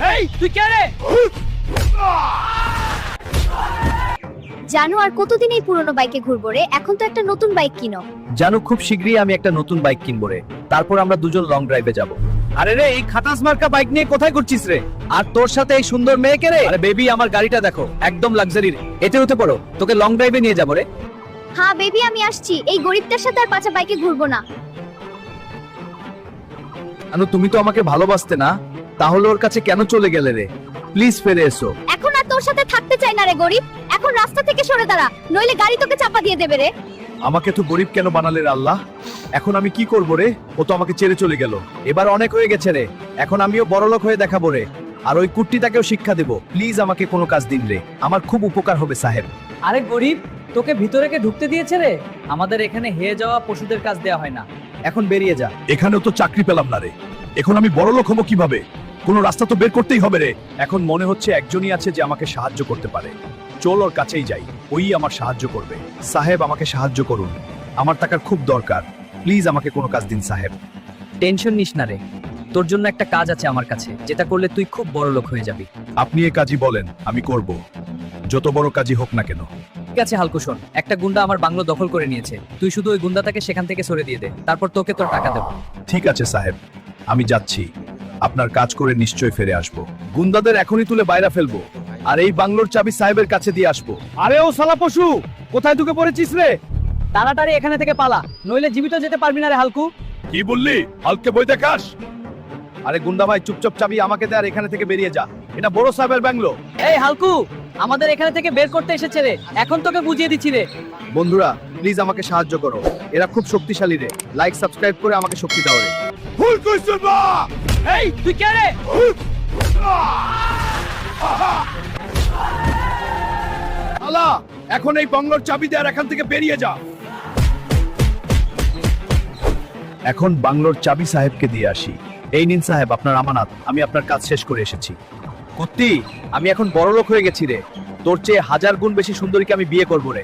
এই তুই কে রে? জানো আর কতদিন এই পুরনো বাইকে ঘুরবো রে? এখন তো একটা নতুন বাইক কিনো। জানো খুব শীঘ্রই আমি একটা নতুন বাইক কিনবো রে। তারপর আমরা দুজন লং ড্রাইভে যাব। আরে রে, এই খাটাস মার্কা বাইক নিয়ে কোথায় করছিস রে? আর তোর সাথে এই সুন্দর মেয়েকে রে? আরে বেবি, আমার গাড়িটা দেখো, একদম লাক্সারি রে। এতে উঠে পড়ো, তোকে লং ড্রাইভে নিয়ে যাবো রে। হ্যাঁ বেবি, আমি আসছি। এই গরিবটার সাথে আর পাঁচা বাইকে ঘুরবো না। আনু, তুমি তো আমাকে ভালোবাসতে না, তাহলে ওর কাছে কেন চলে গেলে রে? প্লিজ ফিরে এসো। এখন আর তোর সাথে থাকতে চাই না রে গরিব। এখন রাস্তা থেকে সরে দাঁড়া, নইলে গাড়ি তোকে চাপা দিয়ে দেবে রে। আমাকে তো গরিব কেন বানালে রে আল্লাহ? এখন আমি কি করবো রে? ও তো আমাকে ছেড়ে চলে গেল। এবার অনেক হয়ে গেছে রে, এখন আমিও বড়লোক হয়ে দেখাবো রে। আর ওই কুট্টিটাকেও শিক্ষা দেবো। প্লিজ আমাকে কোনো কাজ দিন রে, আমার খুব উপকার হবে সাহেব। আরে গরিব, তোকে ভিতরে কে ঢুকতে দিয়েছে রে? আমাদের এখানে হেয়ে যাওয়া পশুদের কাজ দেয়া হয় না। এখন বেরিয়ে যা। এখানেও তো চাকরি পেলাম না রে, এখন আমি বড়লোক হবো কিভাবে? কোনো রাস্তা তো বের করতেই হবে রে। এখন মনে হচ্ছে একজনই আছে যে আমাকে সাহায্য করতে পারে। চল ওর কাছেই যাই, ওই আমার সাহায্য করবে। সাহেব, আমাকে সাহায্য করুন, আমার টাকার খুব দরকার। প্লিজ আমাকে কোনো কাজ দিন সাহেব। টেনশন নিস না রে, তোর জন্য একটা কাজ আছে আমার কাছে, যেটা করলে তুই খুব বড় লোক হয়ে যাবি। আপনি এ কাজই বলেন, আমি করব, যত বড় কাজই হোক না কেন। ঠিক আছে হালকু, শোন, একটা গুন্ডা আমার বাংলো দখল করে নিয়েছে। তুই শুধু ওই গুন্ডাটাকে সেখান থেকে সরে দিয়ে দে, তারপর তোকে তোর টাকা দেবো। ঠিক আছে সাহেব, আমি যাচ্ছি। আপনার কাজ করে নিশ্চয়ই ফিরে আসবো। গুন্দাদের এখনই তুলে বাইরে ফেলবো, আর এই বাংলোর চাবি সাহেবের কাছে দিয়ে আসবো। আরে ও শালা পশু, কোথায় ঢুকে পড়েছিস রে? তাড়াতাড়ি এখানে থেকে পালা, নইলে জীবিত যেতে পারবি না রে হালকু। কি বললি? হালকে বই দেখাস? আরে গুন্ডা ভাই, চুপচাপ চাবি আমাকে দে আর এখানে থেকে বেরিয়ে যা। এটা বড় সাহেবের বাংলো। এই হালকু, আমাদের এখানে থেকে বের করতে এসেছে রে, এখন তোকে বুঝিয়ে দিচ্ছি রে। বন্ধুরা প্লিজ আমাকে সাহায্য করো, এরা খুব শক্তিশালী রে। লাইক সাবস্ক্রাইব করে আমাকে শক্তি দাও রে। ভুল কইছিস বা? এই তুই কে রে? আলা, এখন এই বাংলোর চাবি দে আর এখান থেকে বেরিয়ে যা। এখন বাংলোর চাবি সাহেবকে দিয়ে আসি। এই নিন সাহেব, আপনার আমানত। আমি আপনার কাজ শেষ করে এসেছি। কুত্তি, আমি এখন বড়লোক হয়ে গেছি রে। তোর চেয়ে 1000 গুণ বেশি সুন্দরীকে আমি বিয়ে করবো রে।